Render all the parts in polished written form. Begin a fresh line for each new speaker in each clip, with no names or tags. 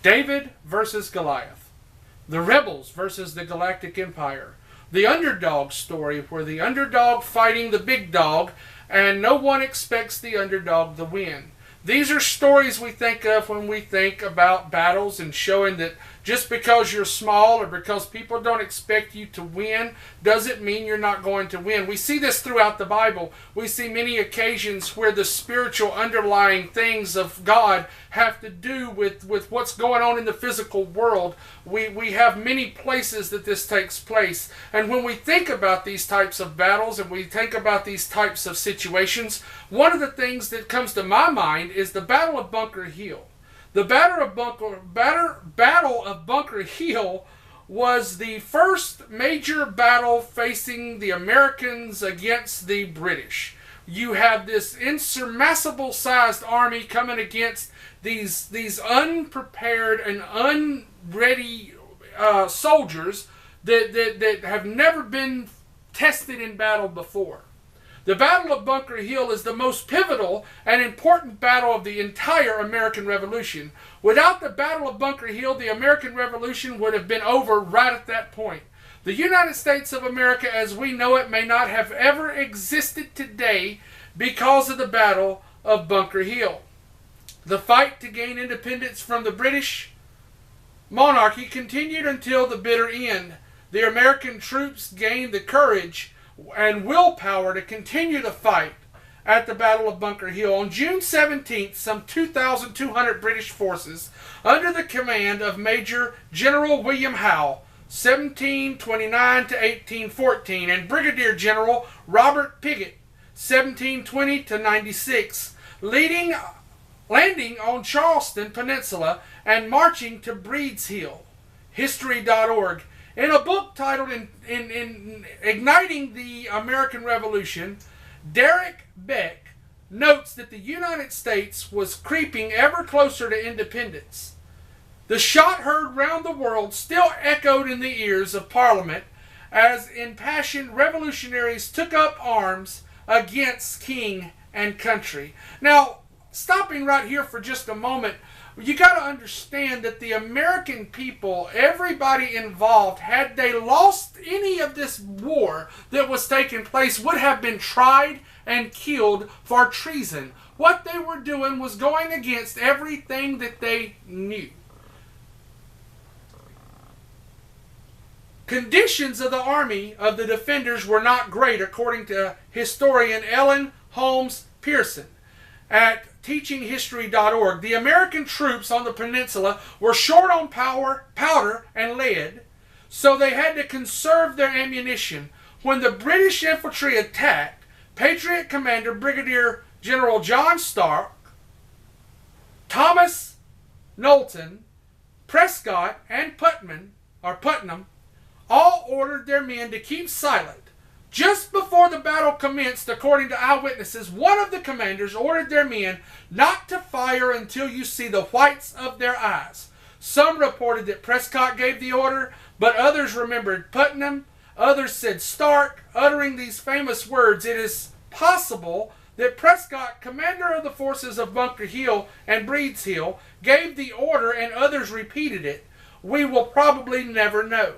David versus Goliath. The rebels versus the Galactic Empire. The underdog story, where the underdog fighting the big dog, and no one expects the underdog to win. These are stories we think of when we think about battles, and showing that just because you're small or because people don't expect you to win doesn't mean you're not going to win. We see this throughout the Bible. We see many occasions where the spiritual underlying things of God have to do with what's going on in the physical world. We have many places that this takes place. And when we think about these types of battles and we think about these types of situations, one of the things that comes to my mind is the Battle of Bunker Hill. The Battle of Bunker Hill was the first major battle facing the Americans against the British. You have this insurmountable sized army coming against these unprepared and unready soldiers that have never been tested in battle before. The Battle of Bunker Hill is the most pivotal and important battle of the entire American Revolution. Without the Battle of Bunker Hill, the American Revolution would have been over right at that point. The United States of America as we know it may not have ever existed today because of the Battle of Bunker Hill. The fight to gain independence from the British monarchy continued until the bitter end. The American troops gained the courage and willpower to continue the fight at the Battle of Bunker Hill. On June 17th, some 2,200 British forces under the command of Major General William Howe, 1729 to 1814, and Brigadier General Robert Pigot, 1720 to 96, landing on Charleston Peninsula and marching to Breeds Hill. History.org. In a book titled in Igniting the American Revolution, Derek Beck notes that the United States was creeping ever closer to independence. The shot heard round the world still echoed in the ears of Parliament as impassioned revolutionaries took up arms against king and country. Now, stopping right here for just a moment, you got to understand that the American people, everybody involved, had they lost any of this war that was taking place, would have been tried and killed for treason. What they were doing was going against everything that they knew. Conditions of the army of the defenders were not great, according to historian Ellen Holmes Pearson at teachinghistory.org. The American troops on the peninsula were short on powder, and lead, so they had to conserve their ammunition. When the British infantry attacked, Patriot Commander Brigadier General John Stark, Thomas Knowlton, Prescott, and Putnam all ordered their men to keep silent. Just before the battle commenced, according to eyewitnesses, one of the commanders ordered their men not to fire until you see the whites of their eyes. Some reported that Prescott gave the order, but others remembered Putnam. Others said Stark, uttering these famous words. It is possible that Prescott, commander of the forces of Bunker Hill and Breeds Hill, gave the order and others repeated it. We will probably never know.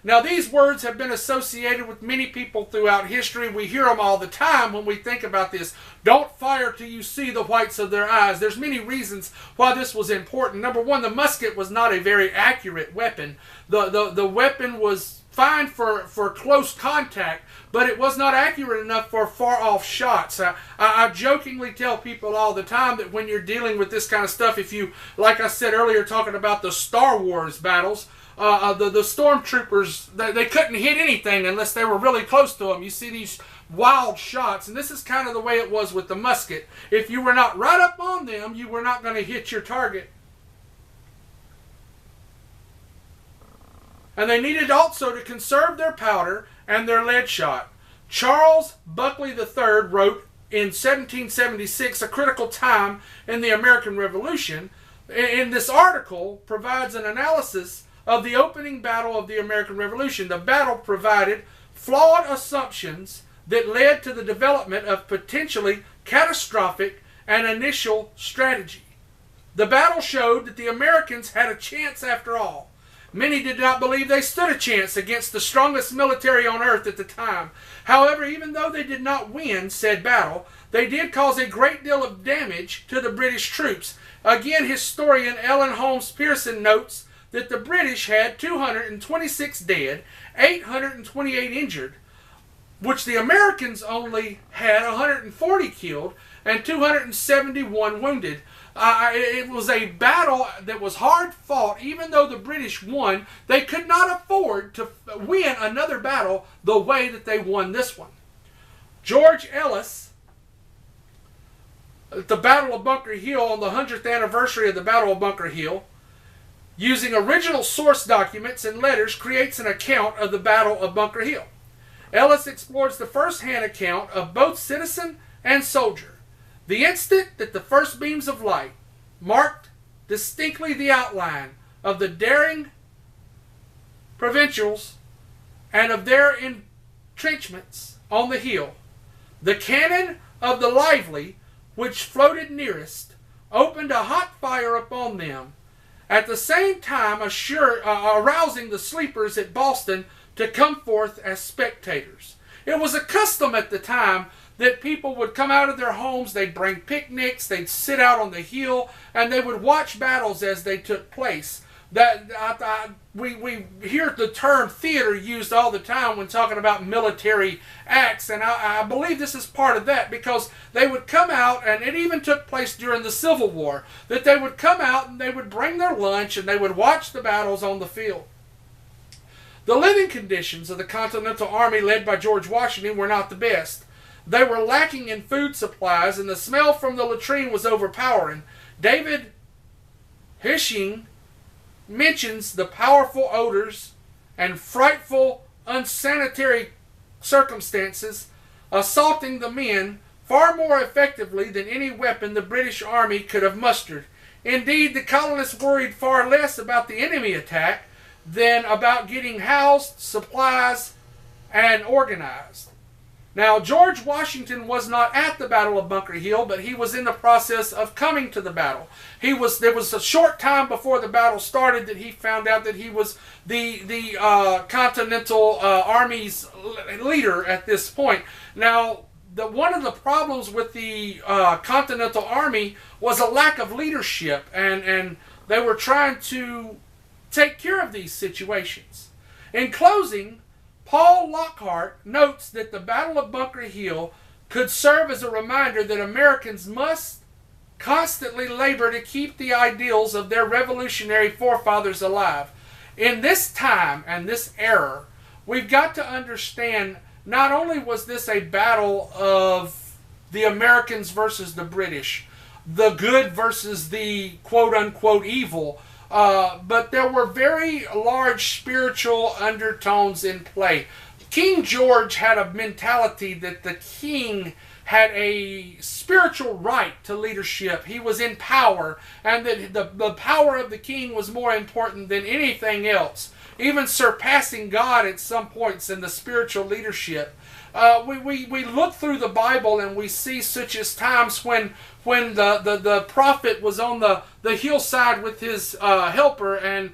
Now, these words have been associated with many people throughout history. We hear them all the time when we think about this. Don't fire till you see the whites of their eyes. There's many reasons why this was important. Number one, the musket was not a very accurate weapon. The weapon was fine for close contact, but it was not accurate enough for far-off shots. I jokingly tell people all the time that when you're dealing with this kind of stuff, if you, like I said earlier, talking about the Star Wars battles, the stormtroopers, they couldn't hit anything unless they were really close to them. You see these wild shots, and this is kind of the way it was with the musket. If you were not right up on them, you were not going to hit your target. And they needed also to conserve their powder and their lead shot. Charles Buckley III wrote in 1776, a critical time in the American Revolution. In this article provides an analysis of the opening battle of the American Revolution. The battle provided flawed assumptions that led to the development of potentially catastrophic and initial strategy. The battle showed that the Americans had a chance after all. Many did not believe they stood a chance against the strongest military on earth at the time. However, even though they did not win said battle, they did cause a great deal of damage to the British troops. Again, historian Ellen Holmes Pearson notes that the British had 226 dead, 828 injured, which the Americans only had 140 killed and 271 wounded. It was a battle that was hard fought. Even though the British won, they could not afford to win another battle the way that they won this one. George Ellis, at the Battle of Bunker Hill, on the 100th anniversary of the Battle of Bunker Hill, using original source documents and letters, creates an account of the Battle of Bunker Hill. Ellis explores the first-hand account of both citizen and soldier. The instant that the first beams of light marked distinctly the outline of the daring provincials and of their entrenchments on the hill, the cannon of the Lively, which floated nearest, opened a hot fire upon them, at the same time arousing the sleepers at Boston to come forth as spectators. It was a custom at the time that people would come out of their homes, they'd bring picnics, they'd sit out on the hill, and they would watch battles as they took place. We hear the term theater used all the time when talking about military acts, and I believe this is part of that, because they would come out, and it even took place during the Civil War, that they would come out and they would bring their lunch and they would watch the battles on the field. The living conditions of the Continental Army led by George Washington were not the best. They were lacking in food supplies, and the smell from the latrine was overpowering. David Hishing mentions the powerful odors and frightful unsanitary circumstances assaulting the men far more effectively than any weapon the British Army could have mustered. Indeed, the colonists worried far less about the enemy attack than about getting housed, supplies, and organized. Now, George Washington was not at the Battle of Bunker Hill, but he was in the process of coming to the battle. There was a short time before the battle started that he found out that he was the Continental Army's leader at this point. Now, one of the problems with the Continental Army was a lack of leadership, and they were trying to take care of these situations. In closing, Paul Lockhart notes that the Battle of Bunker Hill could serve as a reminder that Americans must constantly labor to keep the ideals of their revolutionary forefathers alive. In this time and this era, we've got to understand not only was this a battle of the Americans versus the British, the good versus the quote-unquote evil, but there were very large spiritual undertones in play. King George had a mentality that the king had a spiritual right to leadership. He was in power, and that the power of the king was more important than anything else, even surpassing God at some points in the spiritual leadership. We look through the Bible and we see such as times when the prophet was on the hillside with his helper, and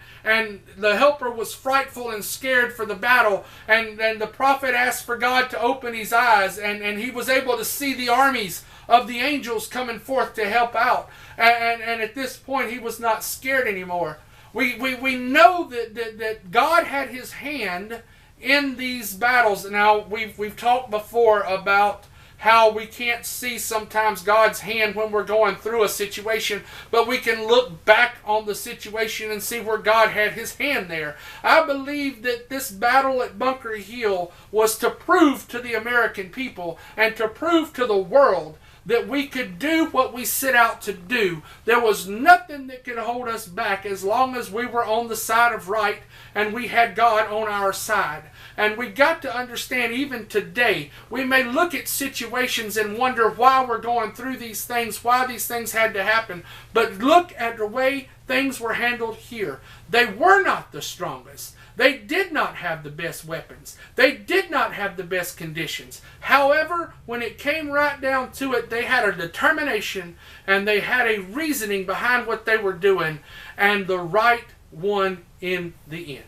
the helper was frightful and scared for the battle, and the prophet asked for God to open his eyes, and he was able to see the armies of the angels coming forth to help out, and at this point he was not scared anymore. We know that God had his hand in these battles. Now, we've talked before about how we can't see sometimes God's hand when we're going through a situation, but we can look back on the situation and see where God had his hand there. I believe that this battle at Bunker Hill was to prove to the American people and to prove to the world that we could do what we set out to do. There was nothing that could hold us back as long as we were on the side of right and we had God on our side. And we got to understand, even today, we may look at situations and wonder why we're going through these things, why these things had to happen. But look at the way things were handled here. They were not the strongest. They did not have the best weapons. They did not have the best conditions. However, when it came right down to it, they had a determination and they had a reasoning behind what they were doing, and the right won in the end.